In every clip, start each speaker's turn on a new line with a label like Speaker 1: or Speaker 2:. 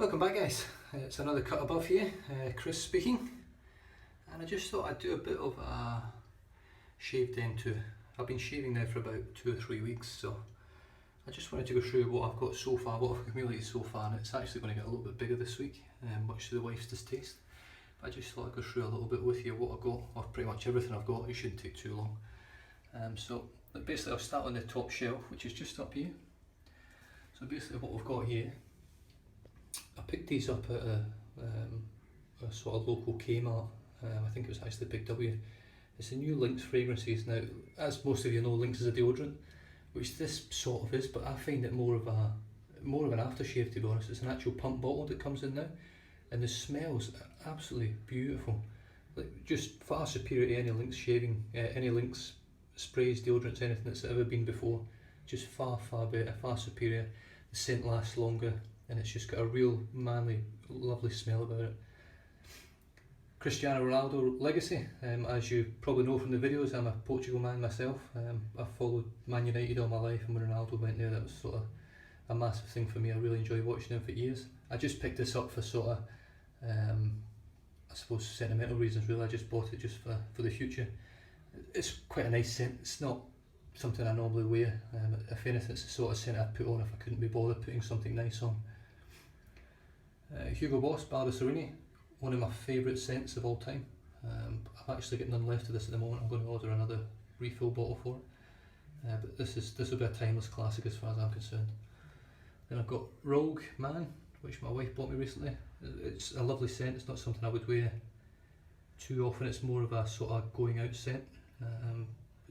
Speaker 1: Welcome back, guys. It's another cut above here, Chris speaking, and I just thought I'd do a bit of a shave then too. I've been shaving now for about 2 or 3 weeks, so I just wanted to go through what I've got so far, what I've accumulated so far, and it's actually going to get a little bit bigger this week, much to the wife's distaste. But I just thought I'd go through a little bit with you what I've got, or pretty much everything I've got. It shouldn't take too long. So basically I'll start on the top shelf, which is just up here. So basically what we've got here, I picked these up at a sort of local Kmart. I think it was actually Big W. It's a new Lynx fragrances. Now, as most of you know, Lynx is a deodorant, which this sort of is, but I find it more of an aftershave, to be honest. It's an actual pump bottle that comes in now, and the smells are absolutely beautiful. Like, just far superior to any Lynx shaving, any Lynx sprays, deodorants, anything that's ever been before. Just far better, far superior. The scent lasts longer, and it's just got a real manly, lovely smell about it. Cristiano Ronaldo legacy. As you probably know from the videos, I'm a Portugal man myself. I've followed Man United all my life, and when Ronaldo went there, that was sort of a massive thing for me. I really enjoyed watching him for years. I just picked this up for sort of, I suppose, sentimental reasons really. I just bought it just for the future. It's quite a nice scent. It's not something I normally wear. If anything, it's the sort of scent I'd put on if I couldn't be bothered putting something nice on. Hugo Boss Barba Serini, one of my favourite scents of all time. I've actually got none left of this at the moment. I'm going to order another refill bottle for it. But this will be a timeless classic as far as I'm concerned. Then I've got Rogue Man, which my wife bought me recently. It's a lovely scent. It's not something I would wear too often. It's more of a sort of going out scent.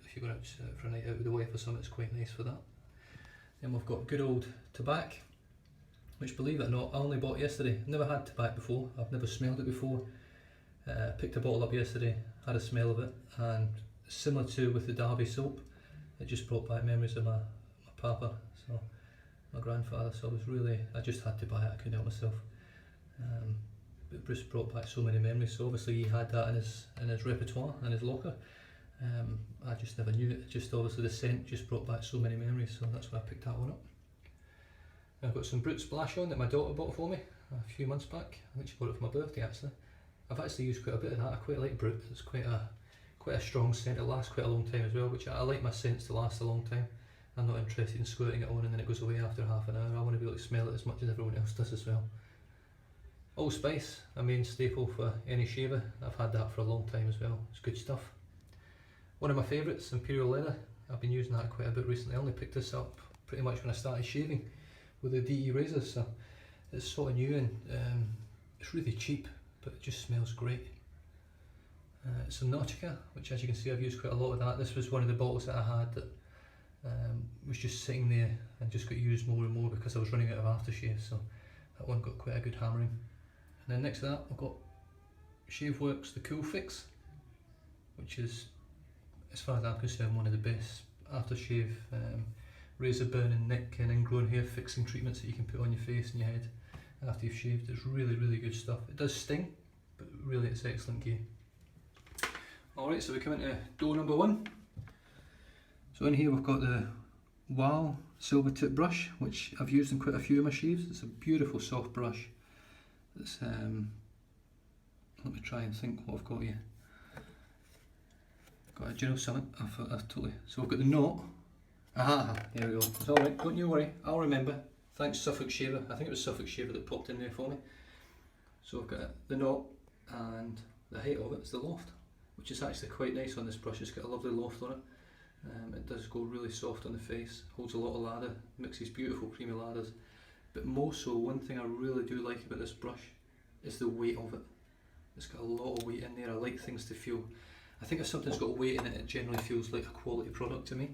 Speaker 1: If you're going out for a night out with the wife or something, it's quite nice for that. Then we've got good old Tobacco, which, believe it or not, I only bought yesterday. I've never had tobacco before. I've never smelled it before. Picked a bottle up yesterday, had a smell of it, and similar to with the Derby soap, it just brought back memories of my papa, so my grandfather. So I just had to buy it. I couldn't help myself. But Bruce brought back so many memories. So obviously he had that in his repertoire, in his locker. I just never knew it. Just obviously the scent just brought back so many memories. So that's why I picked that one up. I've got some Brut Splash on that my daughter bought for me a few months back. I think she bought it for my birthday actually. I've actually used quite a bit of that. I quite like Brut. It's quite a strong scent. It lasts quite a long time as well, which I like my scents to last a long time. I'm not interested in squirting it on and then it goes away after half an hour. I want to be able to smell it as much as everyone else does as well. Allspice, a main staple for any shaver. I've had that for a long time as well. It's good stuff. One of my favourites, Imperial Leather. I've been using that quite a bit recently. I only picked this up pretty much when I started shaving with the DE razors, so it's sort of new and it's really cheap, but it just smells great. Some Nautica, which as you can see I've used quite a lot of that. This was one of the bottles that I had that was just sitting there and just got used more and more because I was running out of aftershave, so that one got quite a good hammering. And then next to that I've got Shaveworks The Cool Fix, which is, as far as I'm concerned, one of the best aftershave razor burn and neck and ingrown hair fixing treatments that you can put on your face and your head after you've shaved. It's really good stuff. It does sting, but really it's excellent gear. Alright, so we come into door number 1. So in here we've got the Wow silver tip brush, which I've used in quite a few of my shaves. It's a beautiful soft brush. It's let me try and think what I've got here. Do you know something? I've totally. So I've got the knot. Aha, there we go. It's alright, don't you worry, I'll remember. Thanks Suffolk Shaver. I think it was Suffolk Shaver that popped in there for me. So I've got the knot, and the height of it is the loft, which is actually quite nice on this brush. It's got a lovely loft on it. It does go really soft on the face, holds a lot of lather, mixes beautiful creamy lathers. But more so, one thing I really do like about this brush is the weight of it. It's got a lot of weight in there. I like things to feel, I think if something's got weight in it, it generally feels like a quality product to me.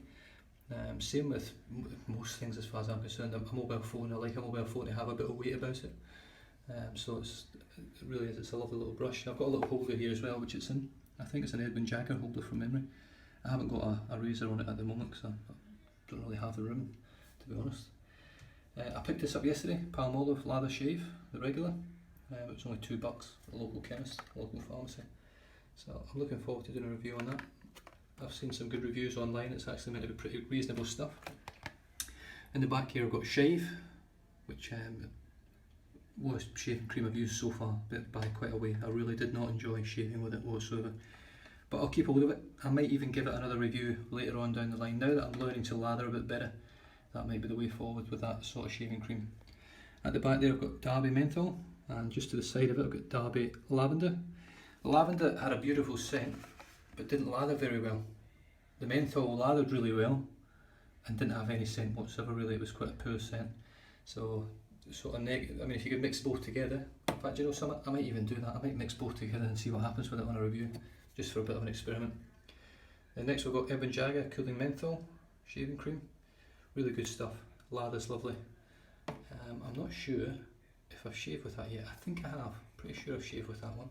Speaker 1: Same with most things as far as I'm concerned. A mobile phone, I like a mobile phone to have a bit of weight about it. So it really is, it's a lovely little brush. I've got a little holder here as well, which it's in. I think it's an Edwin Jagger holder from memory. I haven't got a razor on it at the moment because I don't really have the room, to be honest. I picked this up yesterday, Palmolive Lather Shave, the regular. It was only $2 at a local chemist, local pharmacy. So I'm looking forward to doing a review on that. I've seen some good reviews online. It's actually meant to be pretty reasonable stuff. In the back here I've got Shave, which worst shaving cream I've used so far, but by quite a way. I really did not enjoy shaving with it whatsoever. But I'll keep a look at it. I might even give it another review later on down the line. Now that I'm learning to lather a bit better, that might be the way forward with that sort of shaving cream. At the back there I've got Derby Menthol, and just to the side of it I've got Derby Lavender. The lavender had a beautiful scent, but didn't lather very well. The menthol lathered really well, and didn't have any scent whatsoever really. It was quite a poor scent. So sort of negative. I mean, if you could mix both together, in fact, you know something, I might even do that. I might mix both together and see what happens with it on a review, just for a bit of an experiment. And next we've got Ebon Jagger Cooling Menthol Shaving Cream. Really good stuff. Lather's lovely. I'm not sure if I've shaved with that yet. I think I have. Pretty sure I've shaved with that one.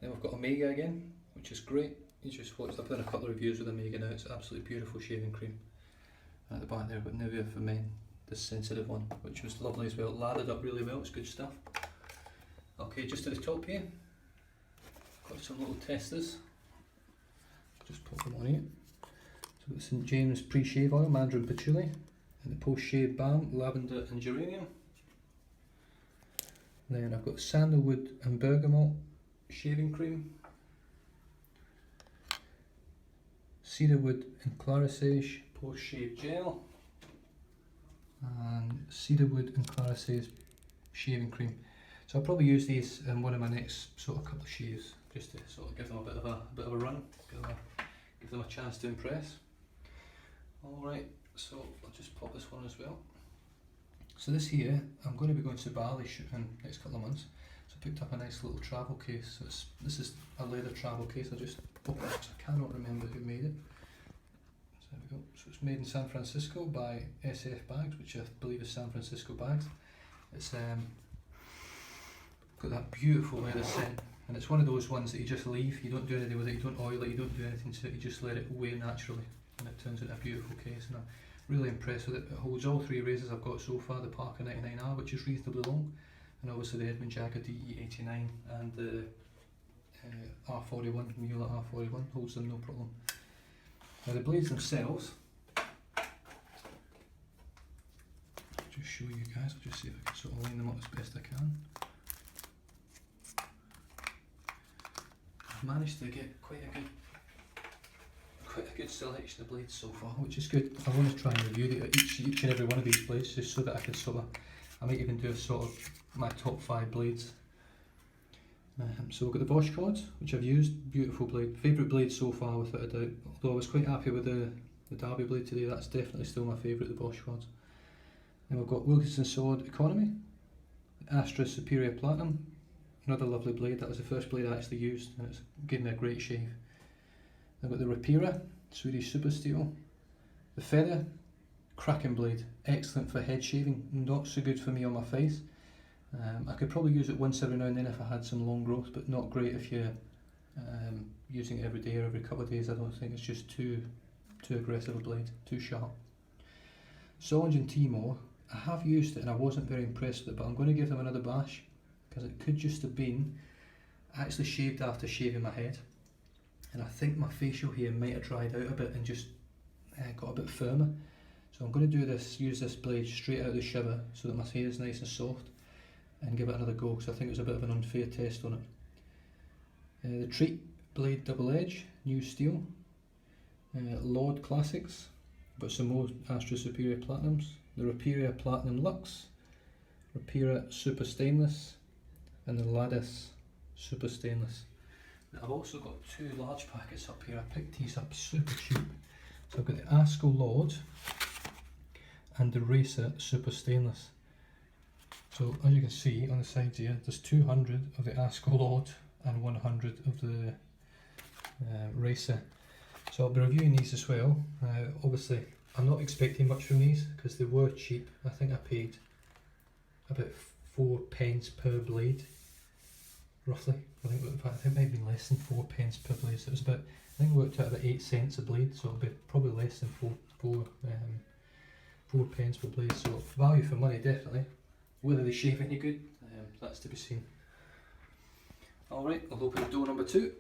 Speaker 1: Then we've got Omega again, which is great. You just watched, I've done a couple of reviews with Omega now. It's absolutely beautiful shaving cream. At the back there, but Nivea for Men, the sensitive one, which was lovely as well. Lathered up really well. It's good stuff. Okay, just to the top here, got some little testers. Just pop them on here. So we've got St James Pre-Shave Oil, Mandarin Patchouli, and the Post-Shave Balm, Lavender and Geranium. Then I've got Sandalwood and Bergamot Shaving Cream, Cedarwood and Clarisage Post-Shave Gel, and Cedarwood and Clarisage Shaving Cream. So I'll probably use these in one of my next sort of couple of shaves, just to sort of give them a bit of a run, give them a chance to impress. Alright, so I'll just pop this one as well. So this here, I'm going to be going to Bali shooting next couple of months. So I picked up a nice little travel case. So this is a leather travel case. I just opened it, I cannot remember who made it. So there we go. So it's made in San Francisco by SF Bags, which I believe is San Francisco Bags. It's got that beautiful leather scent, and it's one of those ones that you just leave. You don't do anything with it. You don't oil it. You don't do anything to it. You just let it weigh naturally, and it turns into a beautiful case. And I'm really impressed with it. It holds all three razors I've got so far: the Parker 99R, which is reasonably long, and obviously the Edmund Jagger DE89 and the R41, Mueller R41 holds them no problem. Now the blades themselves, just show you guys. I'll just see if I can sort of line them up as best I can. I've managed to get quite a good selection of blades so far, which is good. I want to try and review each and every one of these blades, just so that I can sort of, I might even do a sort of my top 5 blades. So we've got the Bosch cords, which I've used. Beautiful blade, favourite blade so far without a doubt. Although I was quite happy with the Derby blade today, that's definitely still my favourite, the Bosch cords. Then we've got Wilkinson Sword Economy, Astra Superior Platinum, another lovely blade. That was the first blade I actually used, and it's given me a great shave. Then we've got the Rapira, Swedish Super Steel, the Feather, cracking blade, excellent for head shaving, not so good for me on my face. I could probably use it once every now and then if I had some long growth, but not great if you're using it every day or every couple of days. I don't think it's just too aggressive a blade, too sharp. Solange and Timor, I have used it and I wasn't very impressed with it, but I'm going to give them another bash, because it could just have been actually shaved after shaving my head, and I think my facial hair might have dried out a bit and just got a bit firmer. So I'm going to use this blade straight out of the shower so that my hair is nice and soft, and give it another go, because I think it was a bit of an unfair test on it. The Treat Blade Double Edge, new steel. Lord Classics, but some more Astra Superior Platinums. The Rapira Platinum Luxe, Rapira Super Stainless, and the Ladis Super Stainless. Now I've also got 2 large packets up here. I picked these up super cheap. So I've got the Asco Lord and the Racer Super Stainless. So as you can see on the sides here, there's 200 of the Asco Lord and 100 of the Racer. So I'll be reviewing these as well. Obviously I'm not expecting much from these because they were cheap. I think I paid about 4 pence per blade, roughly. I think it might have been less than 4 pence per blade. So it was about, I think it worked out about 8 cents a blade, so it'll be probably less than 4 pence per blade. So value for money, definitely. Whether they shave any good, that's to be seen. Alright, I'll open door number 2.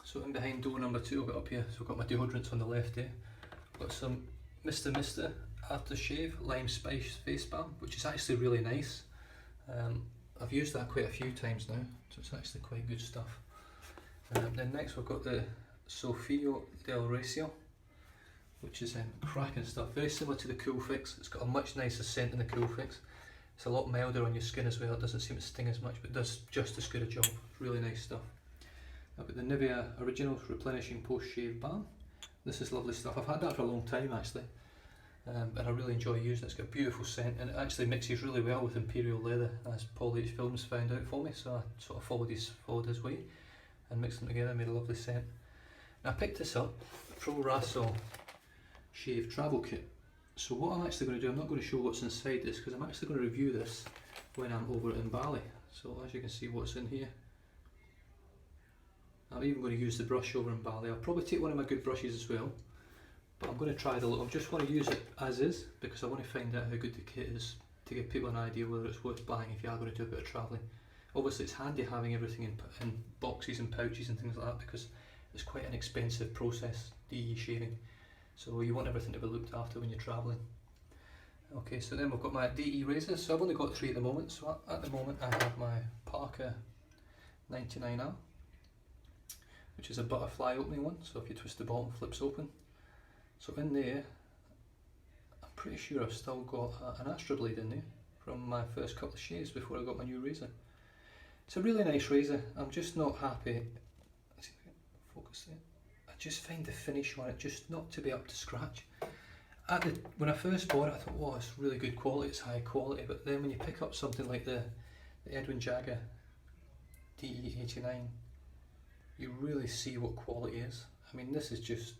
Speaker 1: So in behind door number 2 I've got up here, so I've got my deodorants on the left here. I've got some Mr. Aftershave Lime Spice Face Balm, which is actually really nice. I've used that quite a few times now, so it's actually quite good stuff. Then next we've got the Sofio del Recio, which is cracking stuff, very similar to the Cool Fix. It's got a much nicer scent than the Cool Fix. It's a lot milder on your skin as well, it doesn't seem to sting as much, but it does just as good a job. It's really nice stuff. I've got the Nivea Original Replenishing Post Shave Balm. This is lovely stuff. I've had that for a long time actually, and I really enjoy using it. It's got a beautiful scent and it actually mixes really well with Imperial Leather, as Paul H. Films found out for me, so I sort of followed his way and mixed them together, made a lovely scent. And I picked this up, Pro Raso Shave Travel Kit. So what I'm actually going to do, I'm not going to show what's inside this because I'm actually going to review this when I'm over in Bali. So as you can see what's in here. I'm even going to use the brush over in Bali. I'll probably take one of my good brushes as well, but I'm going to try the little, I just want to use it as is because I want to find out how good the kit is to give people an idea whether it's worth buying if you are going to do a bit of travelling. Obviously it's handy having everything in boxes and pouches and things like that because it's quite an expensive process, DE shaving. So you want everything to be looked after when you're travelling. Okay, so then we've got my DE razors. So I've only got 3 at the moment. So at the moment I have my Parker 99R, which is a butterfly opening one. So if you twist the bottom, it flips open. So in there, I'm pretty sure I've still got an Astra blade in there from my first couple of shaves before I got my new razor. It's a really nice razor. I'm just not happy. Let's see if I can focus there. I just find the finish on it just not to be up to scratch. When I first bought it, I thought, wow, it's really good quality, it's high quality, but then when you pick up something like the Edwin Jagger DE89, you really see what quality is. I mean, this is just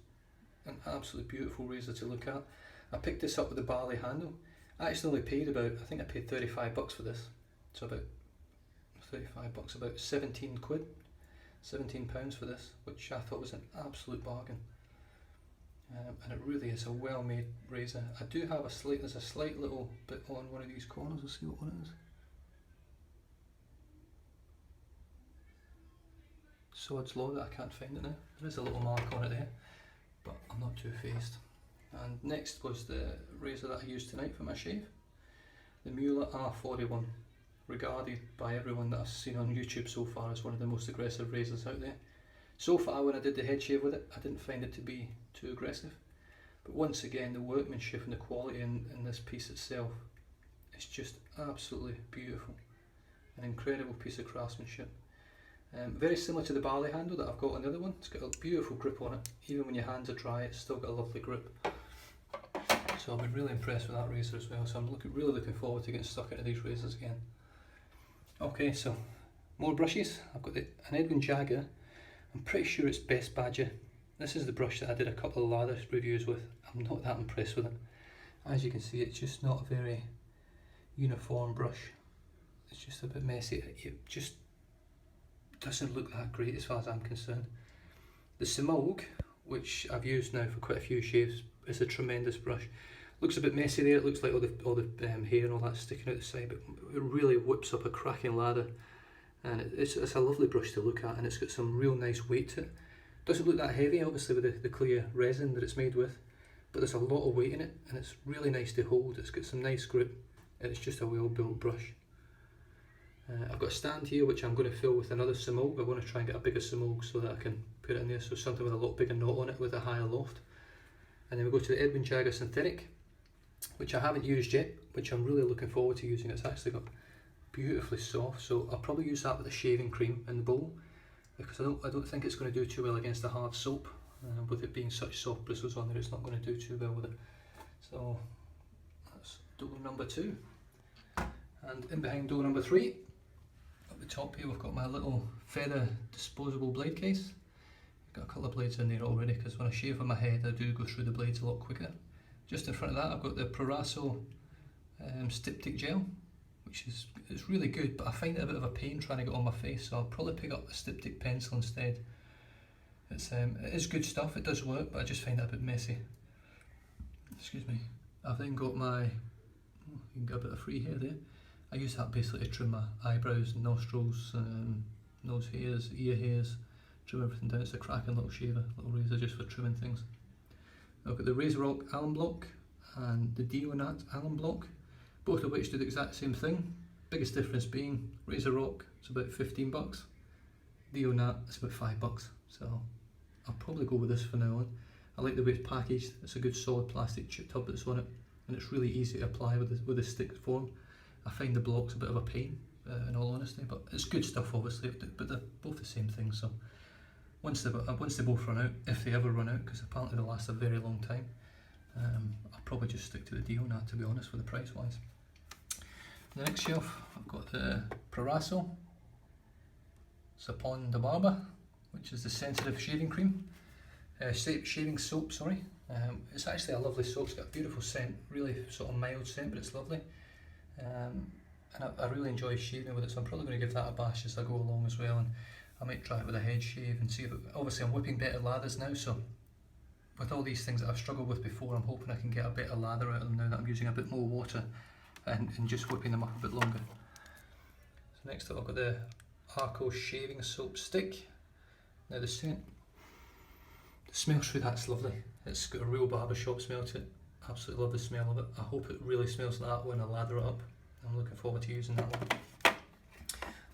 Speaker 1: an absolutely beautiful razor to look at. I picked this up with the Bali handle. I actually only paid about, I think I paid 35 bucks for this. So about 35 bucks, about 17 quid. £17 for this, which I thought was an absolute bargain. And it really is a well-made razor. I do have there's a slight little bit on one of these corners. Let's see what one it is. Sod's Law that I can't find it now. There is a little mark on it there, but I'm not too phased. And next was the razor that I used tonight for my shave, the Mueller R41, regarded by everyone that I've seen on YouTube so far as one of the most aggressive razors out there. So far when I did the head shave with it, I didn't find it to be too aggressive. But once again, the workmanship and the quality in this piece itself is just absolutely beautiful. An incredible piece of craftsmanship. Very similar to the Bali handle that I've got on the other one. It's got a beautiful grip on it. Even when your hands are dry, it's still got a lovely grip. So I've been really impressed with that razor as well. So I'm really looking forward to getting stuck into these razors again. Okay, so more brushes. I've got an Edwin Jagger. I'm pretty sure it's Best Badger. This is the brush that I did a couple of lather reviews with. I'm not that impressed with it. As you can see, it's just not a very uniform brush. It's just a bit messy. It just doesn't look that great as far as I'm concerned. The Simulg, which I've used now for quite a few shaves, is a tremendous brush. Looks a bit messy there. It looks like all the hair and all that sticking out the side, but it really whips up a cracking lather. And it's a lovely brush to look at, and it's got some real nice weight to it. Doesn't look that heavy, obviously, with the clear resin that it's made with, but there's a lot of weight in it, and it's really nice to hold. It's got some nice grip, and it's just a well-built brush. I've got a stand here which I'm going to fill with another Simulg. I want to try and get a bigger Simulg so that I can put it in there, so something with a lot bigger knot on it with a higher loft. And then we go to the Edwin Jagger Synthetic, which I haven't used yet, which I'm really looking forward to using. It's actually got beautifully soft, so I'll probably use that with a shaving cream in the bowl, because I don't think it's going to do too well against a hard soap. With it being such soft bristles on there, it's not going to do too well with it. So that's door number 2. And in behind door number 3, at the top here, we've got my little feather disposable blade case. I've got a couple of blades in there already, because when I shave on my head I do go through the blades a lot quicker. Just in front of that I've got the Pro Raso Styptic Gel, which it's really good, but I find it a bit of a pain trying to get on my face, so I'll probably pick up a Styptic pencil instead. It is good stuff, it does work, but I just find it a bit messy. Excuse me. I've then got my, you can get a bit of free hair there. I use that basically to trim my eyebrows, nostrils, nose hairs, ear hairs, trim everything down. It's a cracking little shaver, little razor just for trimming things. I've got the Razorrock Alum Block and the Deonat Alum Block, both of which do the exact same thing. Biggest difference being Razor Rock, it's about 15 bucks. Nat, it's about $5. So I'll probably go with this for now on. I like the way it's packaged. It's a good solid plastic chip tub that's on it, and it's really easy to apply with the stick form. I find the blocks a bit of a pain, in all honesty, but it's good stuff obviously, but they're both the same thing. So once they both run out, if they ever run out, because apparently they last a very long time, I'll probably just stick to the Nat, to be honest, for the price wise. On the next shelf I've got the Proraso Sapon de Barba, which is the sensitive shaving cream. Shaving soap, sorry. It's actually a lovely soap. It's got a beautiful scent, really sort of mild scent, but it's lovely. And I really enjoy shaving with it, so I'm probably going to give that a bash as I go along as well. And I might try it with a head shave and see if obviously I'm whipping better lathers now, so with all these things that I've struggled with before, I'm hoping I can get a better lather out of them now that I'm using a bit more water and just whipping them up a bit longer. So next up I've got the Arco shaving soap stick. Now the scent, the smell through that's lovely. It's got a real barbershop smell to it. Absolutely love the smell of it. I hope it really smells like that when I lather it up. I'm looking forward to using that one.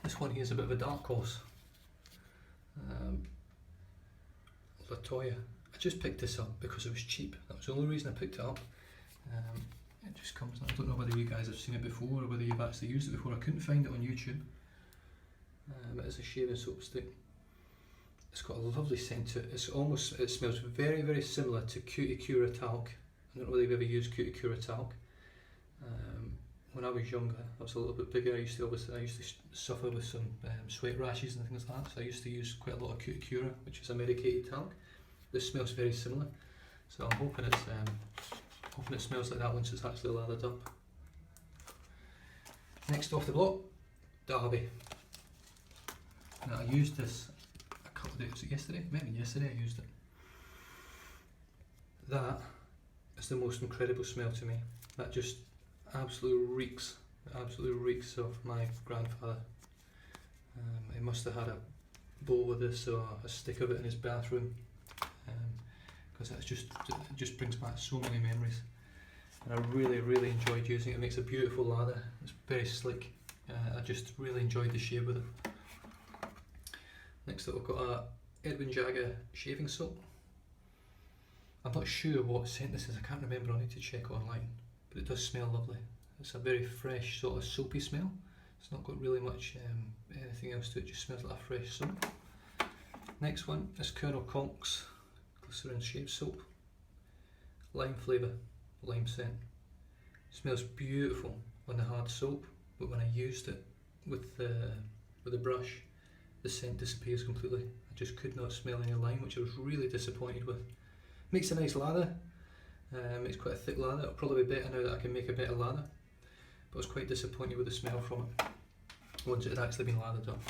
Speaker 1: This one here is a bit of a dark horse. Latoya. I just picked this up because it was cheap. That was the only reason I picked it up. It just comes, I don't know whether you guys have seen it before or whether you've actually used it before. I couldn't find it on YouTube. It is a shaving soap stick. It's got a lovely scent to it. It smells very, very similar to Cuticura talc. I don't know whether you've ever used Cuticura talc. When I was younger, I was a little bit bigger. I used to suffer with some sweat rashes and things like that. So I used to use quite a lot of Cuticura, which is a medicated talc. This smells very similar. So I'm hoping it smells like that once it's actually lathered up. Next off the block, Derby. Now I used this a couple of days, was it yesterday? Maybe yesterday I used it. That is the most incredible smell to me. That just absolutely reeks of my grandfather. He must have had a bowl with this or a stick of it in his bathroom, because it just brings back so many memories. And I really enjoyed using it. It makes a beautiful lather. It's very slick. I just really enjoyed the shave with it. Next up we've got a Edwin Jagger shaving soap. I'm not sure what scent this is, I can't remember, I need to check online, but it does smell lovely. It's a very fresh sort of soapy smell. It's not got really much anything else to it, just smells like a fresh soap. Next one is Colonel Conk's Glycerin Shave Soap. Lime flavour, lime scent. Smells beautiful on the hard soap, but when I used it with the brush, the scent disappears completely. I just could not smell any lime, which I was really disappointed with. Makes a nice lather, makes quite a thick lather. It'll probably be better now that I can make a better lather, but I was quite disappointed with the smell from it once it had actually been lathered up.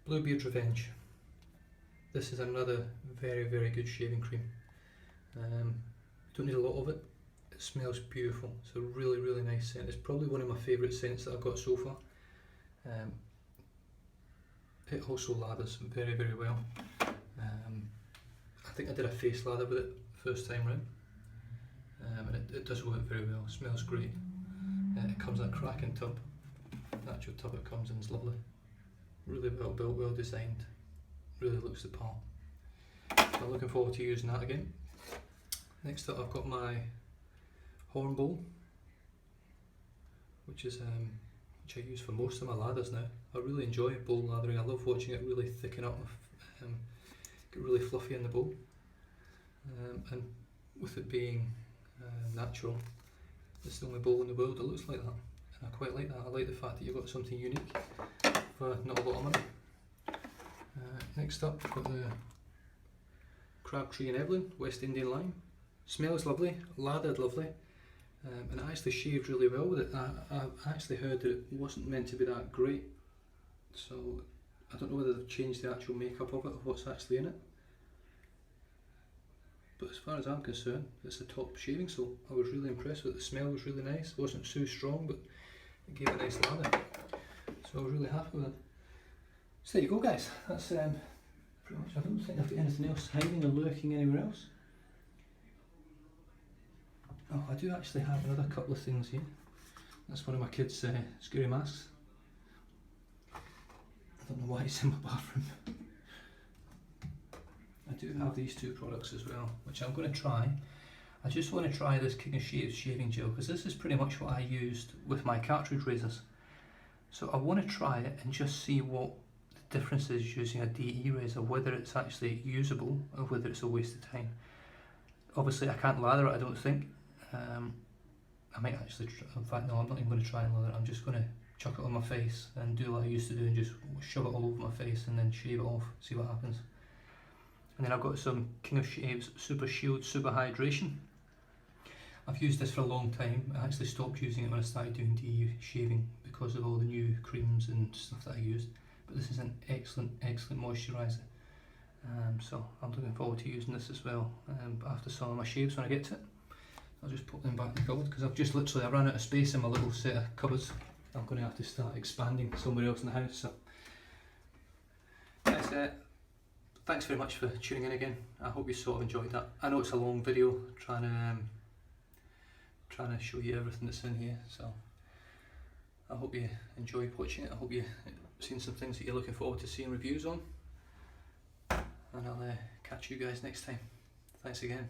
Speaker 1: Bluebeard's Revenge. This is another very good shaving cream. Don't need a lot of it. It smells beautiful. It's a really nice scent. It's probably one of my favourite scents that I've got so far. It also lathers very well. I think I did a face lather with it first time round, and it does work very well. It smells great. It comes in a cracking tub. The actual tub it comes in is lovely. Really well built, well designed. Really looks the part. I'm looking forward to using that again. Next up I've got my horn bowl, which I use for most of my lathers now. I really enjoy bowl lathering. I love watching it really thicken up, get really fluffy in the bowl. And with it being natural, it's the only bowl in the world that looks like that. And I quite like that. I like the fact that you've got something unique for not a lot of money. Next up we've got the Crabtree and Evelyn West Indian Lime. Smells lovely, lathered lovely. And I actually shaved really well with it. I actually heard that it wasn't meant to be that great, so I don't know whether they've changed the actual makeup of it or what's actually in it. But as far as I'm concerned, it's the top shaving soap. I was really impressed with it. The smell was really nice. It wasn't too strong, but it gave a nice lather. So I was really happy with it. So there you go, guys. That's pretty much. I don't think I've got anything else hiding or lurking anywhere else. Oh, I do actually have another couple of things here. That's one of my kids' scary masks. I don't know why it's in my bathroom. I do have these two products as well, which I'm going to try. I just want to try this King of Shaves shaving gel, because this is pretty much what I used with my cartridge razors. So I want to try it and just see what the difference is using a DE razor, whether it's actually usable or whether it's a waste of time. Obviously I can't lather it, I don't think. I might actually, in fact no, I'm not even going to try and lather it. I'm just going to chuck it on my face and do what I used to do and just shove it all over my face and then shave it off, see what happens. And then I've got some King of Shaves Super Shield Super Hydration. I've used this for a long time. I actually stopped using it when I started doing DE shaving because of all the new creams and stuff that I used. But this is an excellent moisturiser. So I'm looking forward to using this as well after some of my shaves when I get to it. I'll just put them back in the cupboard because I ran out of space in my little set of cupboards. I'm going to have to start expanding somewhere else in the house. So that's it. Thanks very much for tuning in again. I hope you sort of enjoyed that. I know it's a long video trying to show you everything that's in here, so I hope you enjoyed watching it. I hope you've seen some things that you're looking forward to seeing reviews on, and I'll catch you guys next time. Thanks again.